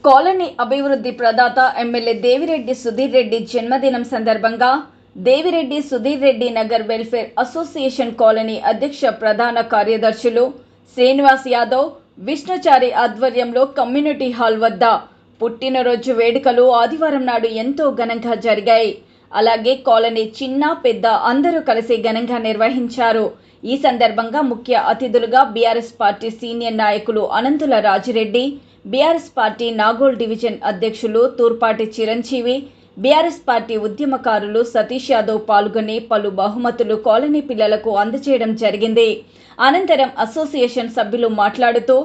Colony అభివృద్ధి ప్రదాత MLA Devireddy Sudheer Reddy జన్మదినం సందర్భంగా Devireddy Sudheer Reddy Nagar welfare association colony అధ్యక్ష ప్రధాన కార్యదర్శులు శ్రీనివాస్ యాదవ్, విష్ణుచారి ఆధ్వర్యంలో కమ్యూనిటీ హాల్ వద్ద పుట్టినరోజు వేడుకలు ఆదివారం నాడు ఎంతో ఘనంగా జరిగాయి. అలాగే కాలనీ చిన్న పెద్ద అందరూ కలిసి ఘనంగా నిర్వహించారు. ఈ సందర్భంగా ముఖ్య అతిథులుగా బీఆర్ఎస్ పార్టీ సీనియర్ నాయకులు Anantula Rajireddy, BRS party Nagole division అధ్యక్షులు తూర్పాటి చిరంజీవి, బీఆర్ఎస్ పార్టీ ఉద్యమకారులు సతీష్ యాదవ్ పాల్గొని పలు బహుమతులు కాలనీ పిల్లలకు అందజేయడం జరిగింది. అనంతరం అసోసియేషన్ సభ్యులు మాట్లాడుతూ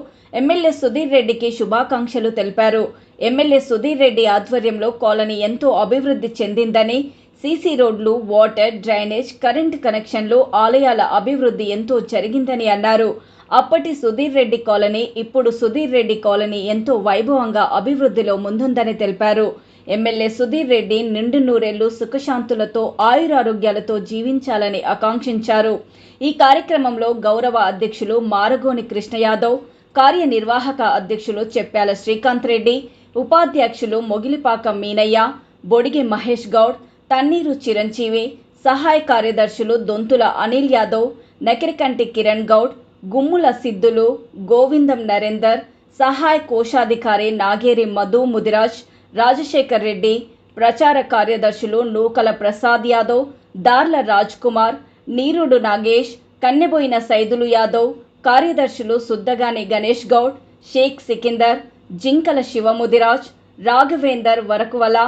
ఎమ్మెల్యే సుధీర్ రెడ్డికి శుభాకాంక్షలు తెలిపారు. ఎమ్మెల్యే సుధీర్ రెడ్డి ఆధ్వర్యంలో కాలనీ ఎంతో అభివృద్ధి చెందిందని, సీసీ రోడ్లు, వాటర్, డ్రైనేజ్, కరెంట్ కనెక్షన్లు, ఆలయాల అభివృద్ధి ఎంతో జరిగిందని అన్నారు. అప్పటి సుధీర్ రెడ్డి కాలనీ, ఇప్పుడు సుధీర్ రెడ్డి కాలనీ ఎంతో వైభవంగా అభివృద్ధిలో ముందుందని తెలిపారు. ఎమ్మెల్యే సుధీర్ రెడ్డి నిండు నూరేళ్లు సుఖశాంతులతో ఆయురారోగ్యాలతో జీవించాలని ఆకాంక్షించారు. ఈ కార్యక్రమంలో గౌరవ అధ్యక్షులు మారగోని కృష్ణ యాదవ్, కార్యనిర్వాహక అధ్యక్షులు చెప్పాల శ్రీకాంత్ రెడ్డి, ఉపాధ్యక్షులు మొగిలిపాక మీనయ్య, బొడిగి మహేష్ గౌడ్, తన్నీరు చిరంజీవి, సహాయ కార్యదర్శులు దొంతుల అనిల్ యాదవ్, నకిరికంటి కిరణ్ గౌడ్, గుమ్ముల సిద్ధులు, గోవిందం నరేందర్, సహాయ కోశాధికారి నాగేరి మధు ముదిరాజ్, రాజశేఖర్ రెడ్డి, ప్రచార కార్యదర్శులు నూకల ప్రసాద్ యాదవ్, దార్ల రాజ్ కుమార్, నీరుడు నాగేష్, కన్నెబోయిన సైదులు యాదవ్, కార్యదర్శులు సుద్దగాని గణేష్ గౌడ్, షేక్ సికిందర్, జింకల శివముదిరాజ్, రాఘవేందర్ వరకువల,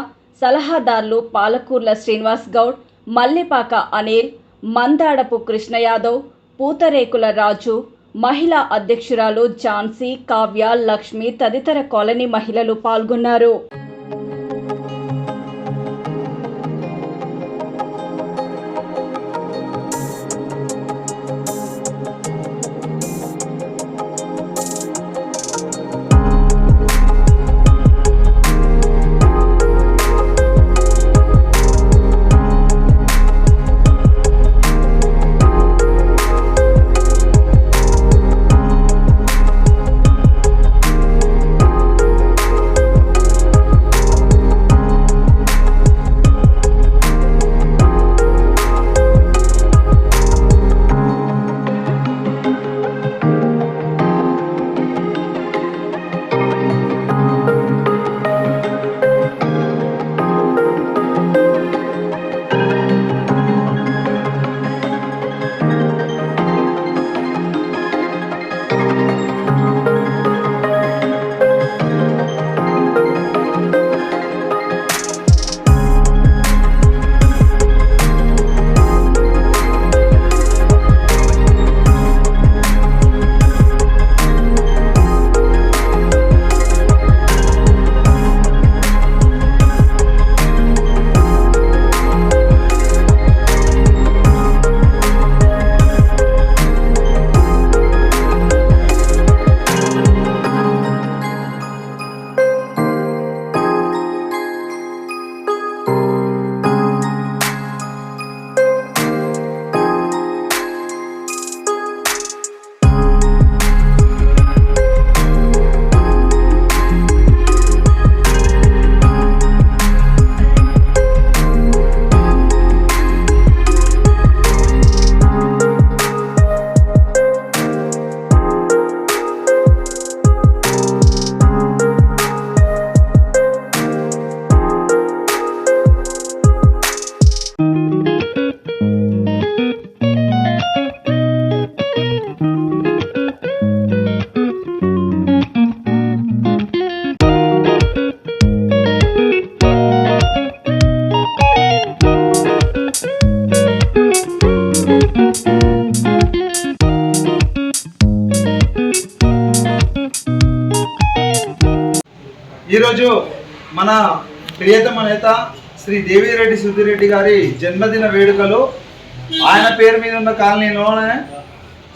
సలహాదారులు పాలకూర్ల శ్రీనివాస్ గౌడ్, మల్లిపాక అనిల్, మందాడపు కృష్ణ యాదవ్, పూతరేకుల రాజు, మహిళా అధ్యక్షురాలు ఝాన్సీ, కావ్య, లక్ష్మి తదితర కాలనీ మహిళలు పాల్గొన్నారు. ఈరోజు మన ప్రియతమ నేత శ్రీ దేవిరెడ్డి సుధీర్ రెడ్డి గారి జన్మదిన వేడుకలు ఆయన పేరు మీద ఉన్న కాలనీలోనే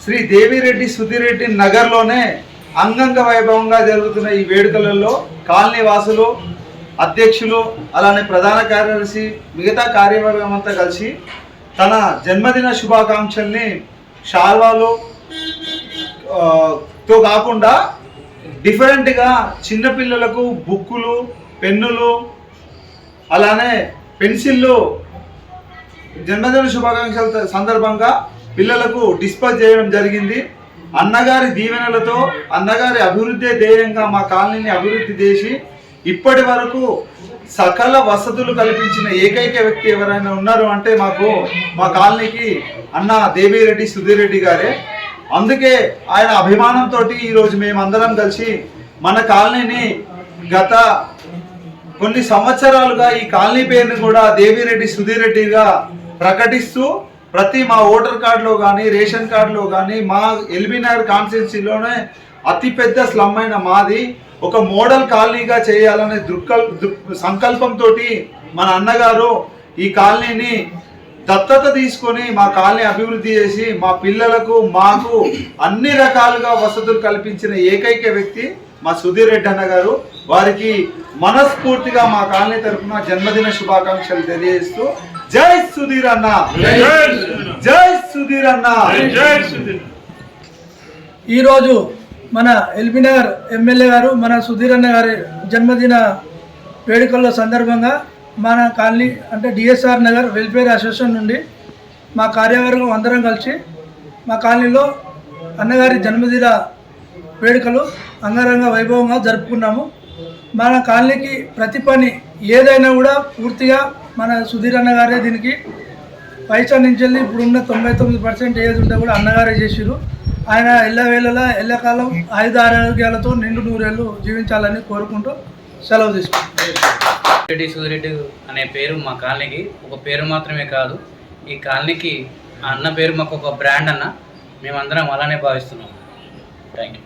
శ్రీ దేవిరెడ్డి సుధీర్ రెడ్డి నగర్లోనే అంగంగ వైభవంగా జరుగుతున్న ఈ వేడుకలలో కాలనీ వాసులు, అధ్యక్షులు, అలానే ప్రధాన కార్యదర్శి, మిగతా కార్యవర్గం అంతా కలిసి తన జన్మదిన శుభాకాంక్షల్ని షాల్వాలు తో కాకుండా డిఫరెంట్గా చిన్నపిల్లలకు బుక్కులు, పెన్నులు, అలానే పెన్సిళ్ళు జన్మదిన శుభాకాంక్షల సందర్భంగా పిల్లలకు డిస్పర్స్ చేయడం జరిగింది. అన్నగారి దీవెనలతో, అన్నగారి అభివృద్ధి ధ్యేయంగా మా కాలనీని అభివృద్ధి చేసి ఇప్పటి వరకు సకల వసతులు కల్పించిన ఏకైక వ్యక్తి ఎవరైనా ఉన్నారు అంటే మా కాలనీకి అన్న దేవిరెడ్డి సుధీర్ రెడ్డి గారే. అందుకే ఆయన అభిమానంతో ఈరోజు మేమందరం కలిసి మన కాలనీని గత కొన్ని సంవత్సరాలుగా ఈ కాలనీ పేరుని కూడా దేవిరెడ్డి సుధీర్ రెడ్డిగా ప్రకటిస్తూ ప్రతి మా ఓటర్ కార్డులో కానీ, రేషన్ కార్డులో కానీ, మా ఎల్బీ నగర్ కాన్స్టిట్యున్సీలోనే అతిపెద్ద స్లమ్ అయిన మాది ఒక మోడల్ కాలనీగా చేయాలనే సంకల్పంతో మన అన్నగారు ఈ కాలనీని దత్తత తీసుకొని మా కాలనీ అభివృద్ధి చేసి మా పిల్లలకు, మాకు అన్ని రకాలుగా వసతులు కల్పించిన ఏకైక వ్యక్తి మా సుధీర్ రెడ్డి అన్న గారు. వారికి మనస్ఫూర్తిగా మా కాలనీ తరఫున జన్మదిన శుభాకాంక్షలు తెలియజేస్తూ జై సుధీర్ అన్న, జై సుధీర్ అన్న. ఈరోజు మన ఎల్బీ నగర్ ఎమ్మెల్యే గారు మన సుధీర్ అన్న గారి జన్మదిన వేడుకల సందర్భంగా మన కాలనీ అంటే డిఎస్ఆర్ నగర్ వెల్ఫేర్ అసోసియేషన్ నుండి మా కార్యవర్గం అందరం కలిసి మా కాలనీలో అన్నగారి జన్మదిన వేడుకలు అంగరంగ వైభవంగా జరుపుకున్నాము. మన కాలనీకి ప్రతి పని ఏదైనా కూడా పూర్తిగా మన సుధీర్ అన్న గారే దీనికి పైసా నుంచి వెళ్ళి ఇప్పుడున్న 99% ఏది ఉంటే కూడా అన్నగారే చేసిరు. ఆయన ఎల్లవేళలా ఎల్లకాలం ఆయుధ ఆరోగ్యాలతో నిండు నూరేళ్ళు జీవించాలని కోరుకుంటూ సెలవు తీసుకుంటాం. రెడ్డి సుధీర్ రెడ్డి అనే పేరు మా కాలనీకి ఒక పేరు మాత్రమే కాదు, ఈ కాలనీకి ఆ అన్న పేరు మాకు ఒక బ్రాండ్ అన్న. మేమందరం అలానే భావిస్తున్నాం. Thank you.